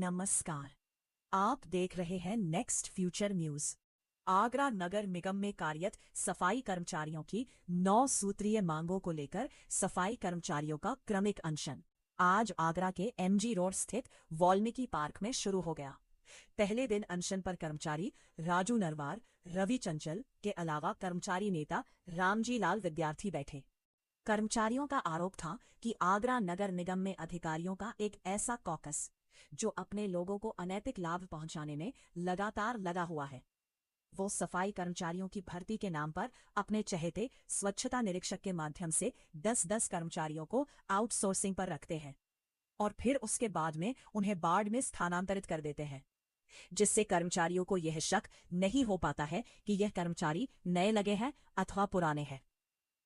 नमस्कार, आप देख रहे हैं नेक्स्ट फ्यूचर न्यूज। आगरा नगर निगम में कार्यरत सफाई कर्मचारियों की 9 सूत्रीय मांगों को लेकर सफाई कर्मचारियों का क्रमिक अनशन आज आगरा के एमजी रोड स्थित वाल्मीकि पार्क में शुरू हो गया। पहले दिन अनशन पर कर्मचारी राजू नरवार, रवि चंचल के अलावा कर्मचारी नेता रामजी लाल विद्यार्थी बैठे। कर्मचारियों का आरोप था कि आगरा नगर निगम में अधिकारियों का एक ऐसा कॉकस जो अपने लोगों को अनैतिक लाभ पहुंचाने में लगातार लगा हुआ है, वो सफाई कर्मचारियों की भर्ती के नाम पर अपने चहेते स्वच्छता निरीक्षक के माध्यम से 10-10 कर्मचारियों को आउटसोर्सिंग पर रखते हैं और फिर उसके बाद में उन्हें बाढ़ में स्थानांतरित कर देते हैं, जिससे कर्मचारियों को यह शक नहीं हो पाता है कि यह कर्मचारी नए लगे हैं अथवा पुराने हैं।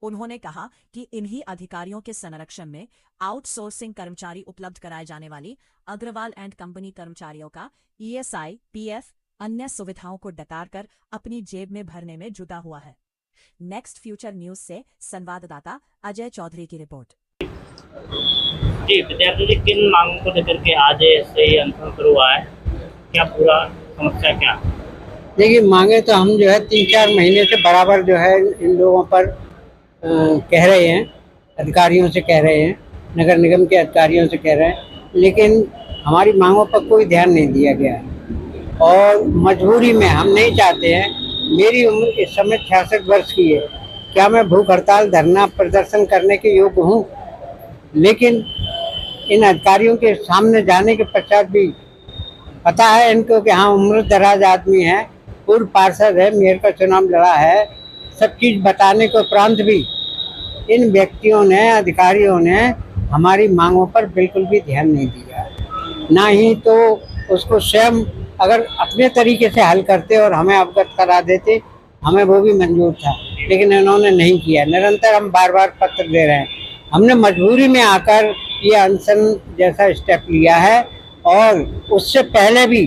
उन्होंने कहा कि इन्हीं अधिकारियों के संरक्षण में आउटसोर्सिंग कर्मचारी उपलब्ध कराए जाने वाली अग्रवाल एंड कंपनी कर्मचारियों का ईएसआई, पीएफ, अन्य सुविधाओं को डकार कर अपनी जेब में भरने में जुटा हुआ है। नेक्स्ट फ्यूचर न्यूज से संवाददाता अजय चौधरी की रिपोर्ट। जी, विद्यार्थी जी किन मांगों को लेकर के आज से ये अनशन शुरू हुआ है, क्या पूरा समस्या क्या? देखिए, मांगे तो हम जो है 3-4 महीने से बराबर जो है इन लोगों पर कह रहे हैं, अधिकारियों से कह रहे हैं, नगर निगम के अधिकारियों से कह रहे हैं, लेकिन हमारी मांगों पर कोई ध्यान नहीं दिया गया है। और मजबूरी में हम नहीं चाहते हैं, मेरी उम्र इस समय 66 वर्ष की है, क्या मैं भूख हड़ताल धरना प्रदर्शन करने के योग्य हूँ? लेकिन इन अधिकारियों के सामने जाने के पश्चात भी पता है इनको कि हाँ, उम्र दराज आदमी है, पूर्व पार्षद है, मेयर का चुनाव लड़ा है, सब चीज़ बताने के उपरांत भी इन व्यक्तियों ने, अधिकारियों ने हमारी मांगों पर बिल्कुल भी ध्यान नहीं दिया। ना ही तो उसको स्वयं अगर अपने तरीके से हल करते और हमें अवगत करा देते, हमें वो भी मंजूर था, लेकिन इन्होंने नहीं किया। निरंतर हम बार बार पत्र दे रहे हैं। हमने मजबूरी में आकर ये अनशन जैसा स्टेप लिया है और उससे पहले भी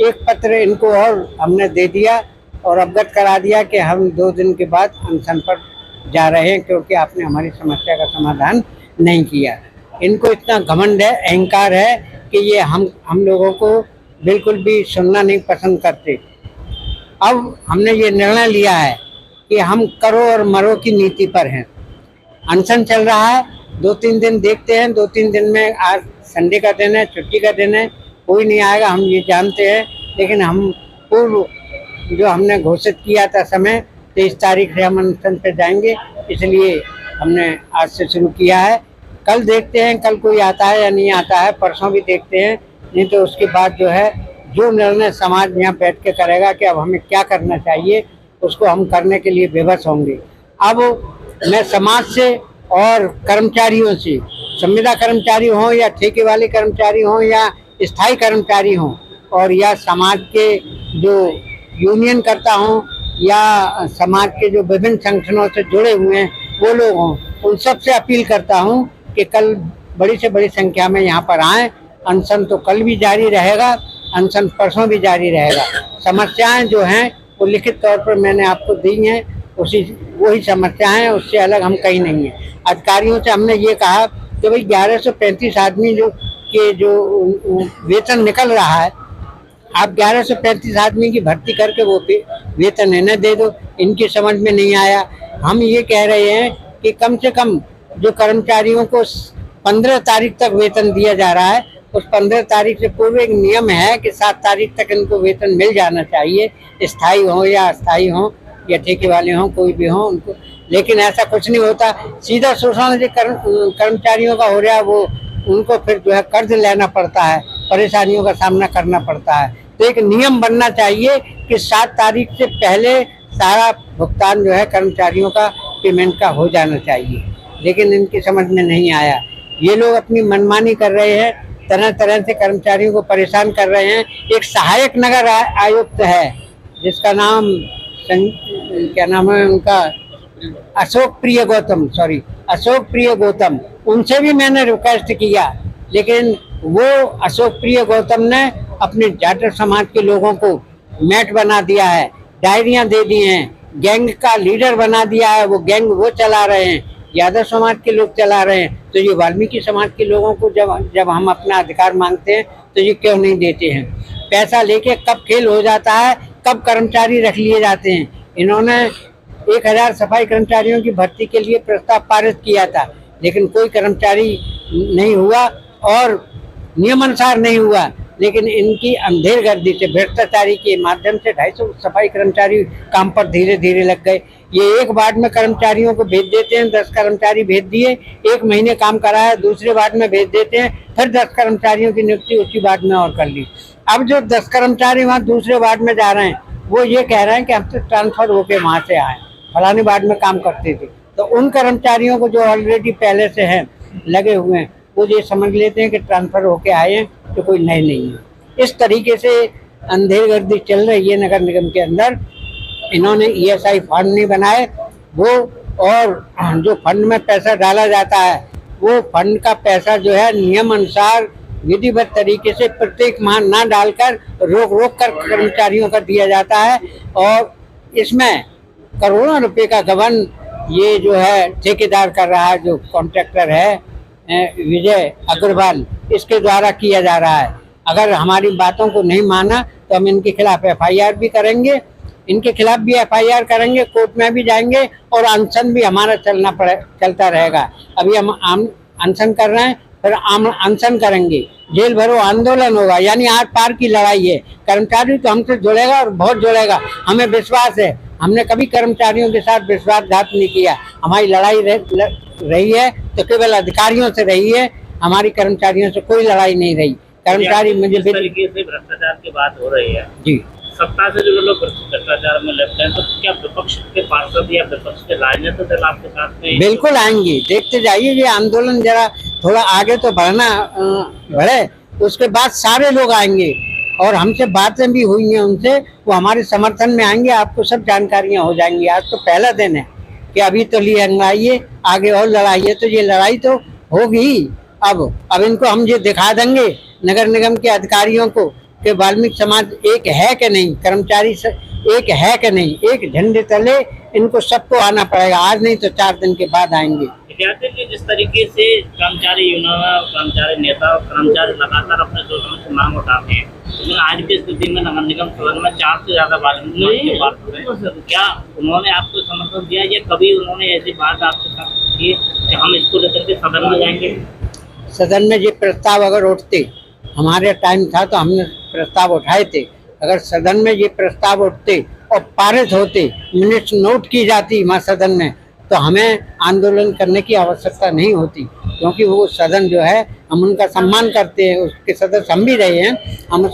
एक पत्र इनको और हमने दे दिया और अवगत करा दिया कि हम 2 दिन के बाद अनशन पर जा रहे हैं, क्योंकि आपने हमारी समस्या का समाधान नहीं किया। इनको इतना घमंड है, अहंकार है कि ये हम लोगों को बिल्कुल भी सुनना नहीं पसंद करते। अब हमने ये निर्णय लिया है कि हम करो और मरो की नीति पर हैं। अनशन चल रहा है, 2-3 दिन देखते हैं। 2-3 दिन में, आज संडे का दिन है, छुट्टी का दिन है, कोई नहीं आएगा, हम ये जानते हैं, लेकिन हम पूर्व जो हमने घोषित किया था समय 23 तारीख से हम अनशन पे जाएंगे, इसलिए हमने आज से शुरू किया है। कल देखते हैं, कल कोई आता है या नहीं आता है, परसों भी देखते हैं, नहीं तो उसके बाद जो है जो निर्णय समाज यहाँ बैठ के करेगा कि अब हमें क्या करना चाहिए, उसको हम करने के लिए विवश होंगे। अब मैं समाज से और कर्मचारियों से, संविदा कर्मचारी हों या ठेके वाले कर्मचारी हों या स्थायी कर्मचारी हों, और या समाज के जो यूनियन करता हूँ या समाज के जो विभिन्न संगठनों से जुड़े हुए हैं वो लोग हों, उन सब से अपील करता हूँ कि कल बड़ी से बड़ी संख्या में यहाँ पर आएँ। अनशन तो कल भी जारी रहेगा, अनशन परसों भी जारी रहेगा। समस्याएं जो हैं वो लिखित तौर पर मैंने आपको दी हैं, वही समस्याएं, उससे अलग हम कहीं नहीं हैं। अधिकारियों से हमने ये कहा कि भाई 1135 आदमी जो वेतन निकल रहा है, आप 1135 आदमी की भर्ती करके वो वेतन इन्हें दे दो। इनकी समझ में नहीं आया। हम ये कह रहे हैं कि कम से कम जो कर्मचारियों को 15 तारीख तक वेतन दिया जा रहा है, उस 15 तारीख से पूर्व एक नियम है कि 7 तारीख तक इनको वेतन मिल जाना चाहिए, स्थायी हो या अस्थायी हो या ठेके वाले हों, कोई भी हो उनको। लेकिन ऐसा कुछ नहीं होता, सीधा शोषण जो कर्मचारियों का हो रहा है, वो उनको फिर जो है कर्ज लेना पड़ता है, परेशानियों का सामना करना पड़ता है। तो एक नियम बनना चाहिए कि 7 तारीख से पहले सारा भुगतान जो है कर्मचारियों का पेमेंट का हो जाना चाहिए, लेकिन इनकी समझ में नहीं आया। ये लोग अपनी मनमानी कर रहे हैं, तरह तरह से कर्मचारियों को परेशान कर रहे हैं। एक सहायक नगर आयुक्त है जिसका नाम क्या नाम है उनका, अशोक प्रिय गौतम, उनसे भी मैंने रिक्वेस्ट किया, लेकिन वो अशोक प्रिय गौतम ने अपने जाट समाज के लोगों को मैट बना दिया है, डायरियां दे दी हैं, गैंग का लीडर बना दिया है। वो गैंग वो चला रहे हैं, यादव समाज के लोग चला रहे हैं। तो ये वाल्मीकि समाज के लोगों को जब हम अपना अधिकार मांगते हैं तो ये क्यों नहीं देते हैं। पैसा लेके कब खेल हो जाता है, कब कर्मचारी रख लिए जाते हैं। इन्होंने 1000 सफाई कर्मचारियों की भर्ती के लिए प्रस्ताव पारित किया था, लेकिन कोई कर्मचारी नहीं हुआ और नियमानुसार नहीं हुआ। लेकिन इनकी अंधेरगर्दी से, भ्रष्टाचारी के माध्यम से 250 सफाई कर्मचारी काम पर धीरे धीरे लग गए। ये एक वार्ड में कर्मचारियों को भेज देते हैं, 10 कर्मचारी भेज दिए, 1 महीने काम कराया, दूसरे वार्ड में भेज देते हैं, फिर 10 कर्मचारियों की नियुक्ति उसी वार्ड में और कर ली। अब जो 10 कर्मचारी वहाँ दूसरे वार्ड में जा रहे हैं, वो ये कह रहे हैं कि हम तो ट्रांसफर होके वहाँ से आए, फलानी वार्ड में काम करते थे। तो उन कर्मचारियों को जो ऑलरेडी पहले से हैं लगे हुए हैं, वो ये समझ लेते हैं कि ट्रांसफर होके आए हैं तो कोई नए नहीं है। इस तरीके से अंधेरगर्दी चल रही है नगर निगम के अंदर। इन्होंने ESI फंड नहीं बनाए, वो और जो फंड में पैसा डाला जाता है, वो फंड का पैसा जो है नियम अनुसार विधिवत तरीके से प्रत्येक माह ना डालकर रोक कर कर्मचारियों का दिया जाता है। और इसमें करोड़ों रुपए का गबन ये जो है ठेकेदार कर रहा है, जो कॉन्ट्रैक्टर है विजय अग्रवाल, इसके द्वारा किया जा रहा है। अगर हमारी बातों को नहीं माना तो हम इनके खिलाफ FIR भी करेंगे, इनके खिलाफ भी FIR करेंगे, कोर्ट में भी जाएंगे और अनशन भी हमारा चलता रहेगा। अभी हम अनशन कर रहे हैं, फिर अनशन करेंगे, जेल भरो आंदोलन होगा, यानी आर पार की लड़ाई है। कर्मचारी तो हमसे जुड़ेगा और बहुत जुड़ेगा, हमें विश्वास है। हमने कभी कर्मचारियों के साथ विश्वासघात नहीं किया। हमारी लड़ाई रही है तो केवल अधिकारियों से रही है, हमारी कर्मचारियों से कोई लड़ाई नहीं रही। कर्मचारी मुझे जिस तरीके से भ्रष्टाचार की बात हो रही है जी, सत्ता से जो लोग भ्रष्टाचार में लिप्त हैं, तो क्या विपक्ष के पार्षद या विपक्ष के राजनीतिक दल आपके साथ में? बिल्कुल आएंगे, देखते जाइए। ये आंदोलन जरा थोड़ा आगे तो बढ़े, उसके बाद सारे लोग आएंगे और हमसे बातें भी हुई हैं उनसे, वो हमारे समर्थन में आएंगे। आपको सब जानकारियां हो जाएंगी। आज तो पहला दिन है कि अभी तो लिए अंगाइए, आगे और लड़ाई है, तो ये लड़ाई तो होगी। अब इनको हम ये दिखा देंगे नगर निगम के अधिकारियों को कि वाल्मीकि समाज एक है कि नहीं, कर्मचारी एक है कि नहीं। एक झंडे तले इनको सबको आना पड़ेगा, आज नहीं तो 4 दिन के बाद आएंगे। कहते हैं कि जिस तरीके से कर्मचारी यूनियन, कर्मचारी नेता और कर्मचारी लगातार अपने जो मांग उठाते हैं, लेकिन आज की स्थिति में नगर निगम सदन में 4 से ज्यादा वाल्मीकि बात हो रहे हैं, क्या उन्होंने आपको समर्थन दिया या कभी उन्होंने ऐसी बात आपके साथ की कि हम इसको लेकर के सदन में जाएंगे? सदन में ये प्रस्ताव अगर उठते, हमारे टाइम था तो हमने प्रस्ताव उठाए थे, अगर सदन में ये प्रस्ताव उठते और पारित होते, मिनट्स नोट की जाती वहाँ सदन में, तो हमें आंदोलन करने की आवश्यकता नहीं होती। क्योंकि वो सदन जो है, हम उनका सम्मान करते हैं, उसके सदस्य हम भी रहे हैं, हम